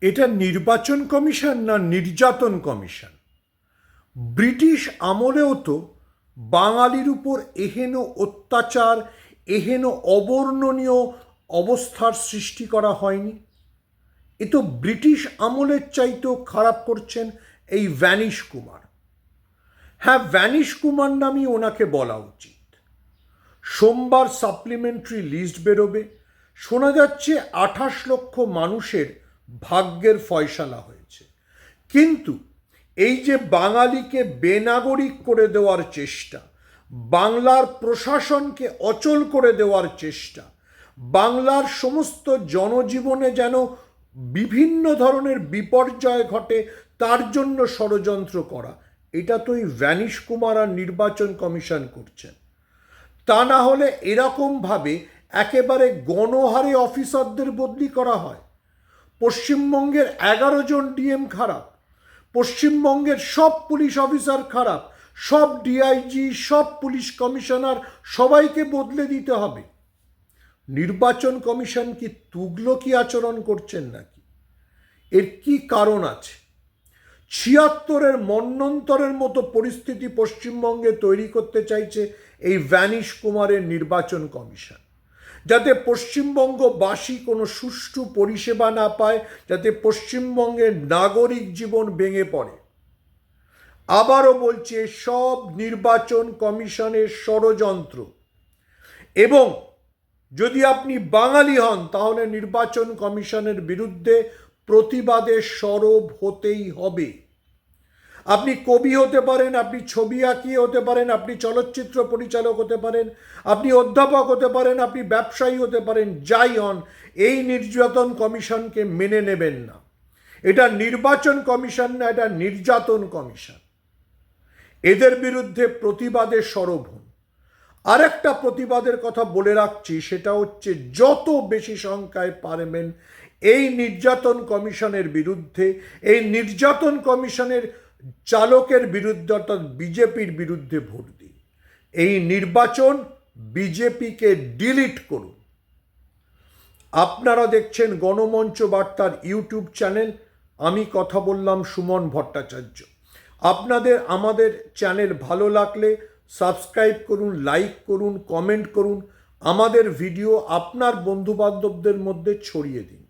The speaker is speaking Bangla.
এটা নির্বাচন কমিশন না নির্যাতন কমিশন? ব্রিটিশ আমলেও তো বাঙালির উপর এহেন অত্যাচার, এহেন অবর্ণনীয় অবস্থার সৃষ্টি করা হয়নি। এ তো ব্রিটিশ আমলের চাইতেও খারাপ করছেন এই ভ্যানিশ কুমার। হ্যাঁ, ভ্যানিশ কুমার নামই ওনাকে বলা উচিত। সোমবার সাপ্লিমেন্টারি লিস্ট বেরোবে। শোনা যাচ্ছে 28 লক্ষ মানুষের ভাগ্যের ফয়সালা হয়েছে। কিন্তু এই যে বাঙালিকে বেনাগরিক করে দেওয়ার চেষ্টা, বাংলার প্রশাসনকে অচল করে দেওয়ার চেষ্টা, বাংলার সমস্ত জনজীবনে যেন বিভিন্ন ধরনের বিপর্যয় ঘটে তার জন্য ষড়যন্ত্র করা, এটা তো এই ভ্যানিশ কুমার আর নির্বাচন কমিশন করছেন। তা না হলে এরকমভাবে একেবারে গণহারে অফিসারদের বদলি করা হয়। পশ্চিমবঙ্গের 11 জন ডিএম খারাপ, পশ্চিমবঙ্গের সব পুলিশ অফিসার খারাপ, সব ডিআইজি, সব পুলিশ কমিশনার সবাইকে বদলে দিতে হবে। নির্বাচন কমিশন কি তুগলকি আচরণ করছেন নাকি? এর কি কারণ আছে? 76-এর মন্বন্তরের মতো পরিস্থিতি পশ্চিমবঙ্গে তৈরি করতে চাইছে এই ভ্যানিশ কুমারের নির্বাচন কমিশন, যাতে পশ্চিমবঙ্গবাসী কোনো সুষ্ঠু পরিষেবা না পায়, যাতে পশ্চিমবঙ্গের নাগরিক জীবন ভেঙে পড়ে। আবারও বলছে, সব নির্বাচন কমিশনের ষড়যন্ত্র। এবং যদি আপনি বাঙালি হন তাহলে নির্বাচন কমিশনের বিরুদ্ধে প্রতিবাদে সরব হতেই হবে। আপনি কবি হতে পারেন, আপনি ছবি আঁকিয়ে হতে পারেন, আপনি চলচ্চিত্র পরিচালক হতে পারেন, আপনি অধ্যাপক হতে পারেন, আপনি ব্যবসায়ী হতে পারেন, যাই হন, এই নির্যাতন কমিশনকে মেনে নেবেন না। এটা নির্বাচন কমিশন না, এটা নির্যাতন কমিশন। এদের বিরুদ্ধে প্রতিবাদে সরব হন। আরেকটা প্রতিবাদের কথা বলে রাখছি, সেটা হচ্ছে যত বেশি সংখ্যায় পারবেন এই নির্যাতন কমিশনের বিরুদ্ধে, এই নির্যাতন কমিশনের চালকের বিরুদ্ধে অর্থাৎ বিজেপির বিরুদ্ধে ভোট দিন। এই নির্বাচন বিজেপিকে ডিলিট করুন। আপনারা দেখছেন গণমঞ্চ বার্তার ইউটিউব চ্যানেল। আমি কথা বললাম সুমন ভট্টাচার্য। আপনাদের আমাদের চ্যানেল ভালো লাগলে সাবস্ক্রাইব করুন, লাইক করুন, কমেন্ট করুন, আমাদের ভিডিও আপনার বন্ধুবান্ধবদের মধ্যে ছড়িয়ে দিন।